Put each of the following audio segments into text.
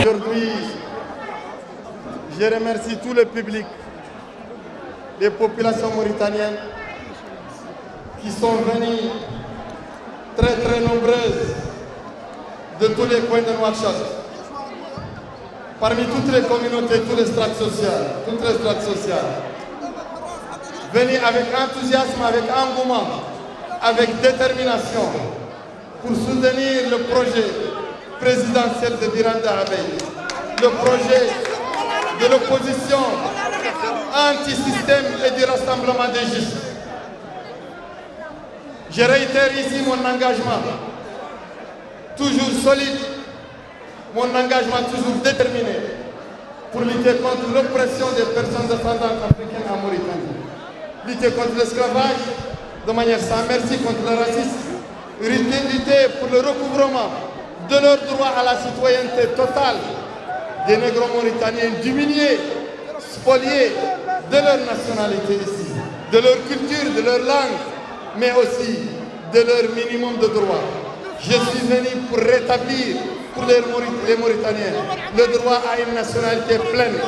Aujourd'hui, je remercie tout le public, les populations mauritaniennes qui sont venues très nombreuses de tous les coins de Nouakchott. Parmi toutes les communautés, toutes les strates sociales, venus avec enthousiasme, avec engouement, avec détermination pour soutenir le projet présidentiel de Biran Dahabey, le projet de l'opposition anti-système et du rassemblement des justes. Je réitère ici mon engagement, toujours solide, mon engagement toujours déterminé pour lutter contre l'oppression des personnes descendantes africaines en Mauritanie, lutter contre l'esclavage de manière sans merci, contre le racisme, lutter pour le recouvrement de leur droit à la citoyenneté totale des négro-mauritaniens diminués, spoliés de leur nationalité ici, de leur culture, de leur langue, mais aussi de leur minimum de droits. Je suis venu pour rétablir pour les Mauritaniens le droit à une nationalité pleine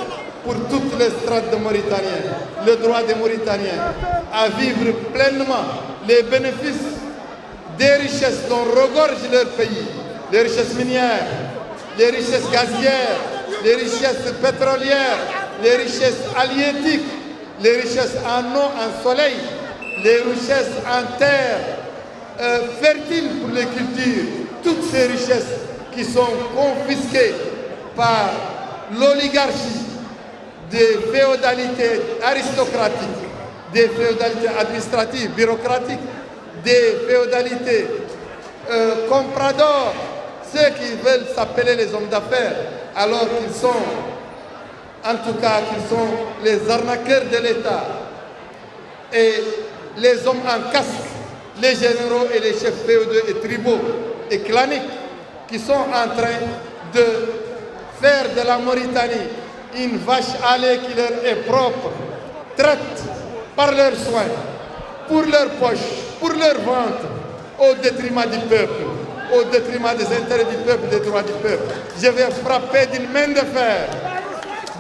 pour toutes les strates de Mauritaniens, le droit des Mauritaniens à vivre pleinement les bénéfices des richesses dont regorge leur pays, les richesses minières, les richesses gazières, les richesses pétrolières, les richesses halieutiques, les richesses en eau, en soleil, les richesses en terre fertile pour les cultures, toutes ces richesses qui sont confisquées par l'oligarchie des féodalités aristocratiques, des féodalités administratives, bureaucratiques, des féodalités compradors, ceux qui veulent s'appeler les hommes d'affaires, alors qu'ils sont, en tout cas, qu'ils sont les arnaqueurs de l'État et les hommes en casque, les généraux et les chefs féodaux et tribaux et claniques qui sont en train de faire de la Mauritanie une vache à lait qui leur est propre, traite par leurs soins, pour leur poche, pour leur ventre, au détriment du peuple, au détriment des intérêts du peuple, des droits du peuple. Je vais frapper d'une main de fer,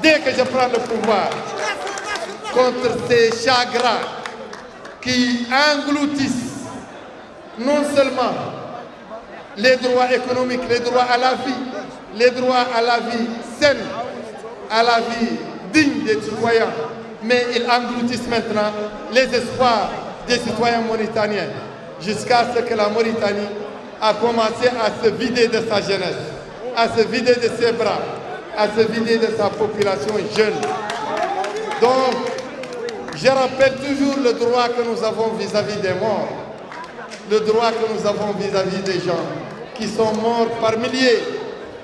dès que je prends le pouvoir, contre ces chagrins qui engloutissent non seulement les droits économiques, les droits à la vie, les droits à la vie saine, à la vie digne des citoyens, mais ils engloutissent maintenant les espoirs des citoyens mauritaniens, jusqu'à ce que la Mauritanie a commencé à se vider de sa jeunesse, à se vider de ses bras, à se vider de sa population jeune. Donc, je rappelle toujours le droit que nous avons vis-à-vis des morts, le droit que nous avons vis-à-vis des gens qui sont morts par milliers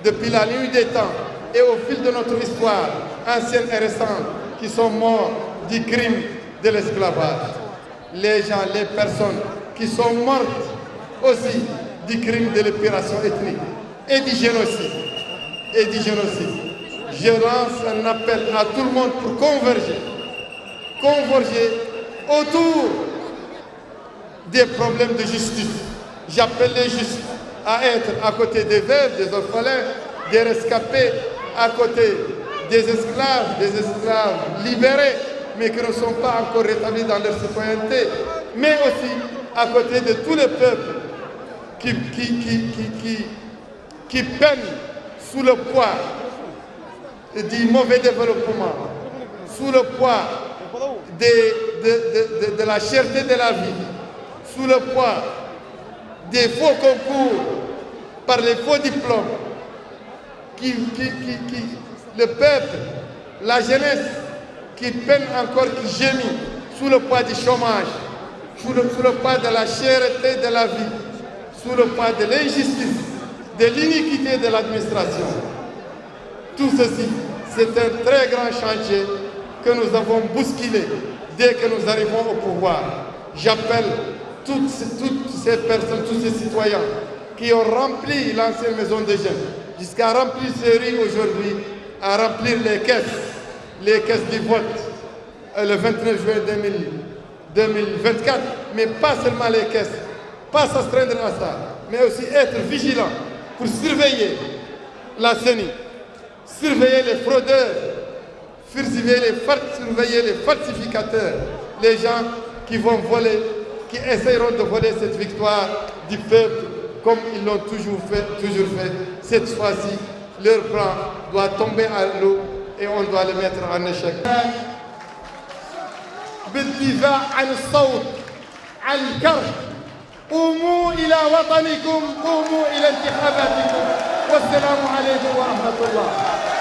depuis la nuit des temps et au fil de notre histoire ancienne et récente, qui sont morts du crime de l'esclavage. Les gens, les personnes qui sont mortes aussi du crime de l'épuration ethnique et du génocide. Je lance un appel à tout le monde pour converger autour des problèmes de justice. J'appelle les justes à être à côté des veuves, des orphelins, des rescapés, à côté des esclaves libérés, mais qui ne sont pas encore rétablis dans leur citoyenneté, mais aussi à côté de tous les peuples qui qui peinent sous le poids du mauvais développement, sous le poids de la cherté de la vie, sous le poids des faux concours par les faux diplômes, le peuple, la jeunesse qui peine encore, qui gémit sous le poids du chômage, sous le poids de la cherté de la vie, sous le poids de l'injustice, de l'iniquité de l'administration. Tout ceci, c'est un très grand chantier que nous avons bousculé dès que nous arrivons au pouvoir. J'appelle toutes ces personnes, tous ces citoyens qui ont rempli l'ancienne maison des jeunes, jusqu'à remplir ces rues aujourd'hui, à remplir les caisses du vote le 29 juin 2024, mais pas seulement les caisses, pas s'astreindre à ça, mais aussi être vigilant pour surveiller la CENI, surveiller les fraudeurs, surveiller les falsificateurs, les gens qui vont voler, qui essaieront de voler cette victoire du peuple comme ils l'ont toujours fait. Cette fois-ci, leur plan doit tomber à l'eau et on doit le mettre en échec. بالدفاع عن الصوت عن الكره قوموا إلى وطنكم قوموا إلى انتخاباتكم والسلام عليكم ورحمة الله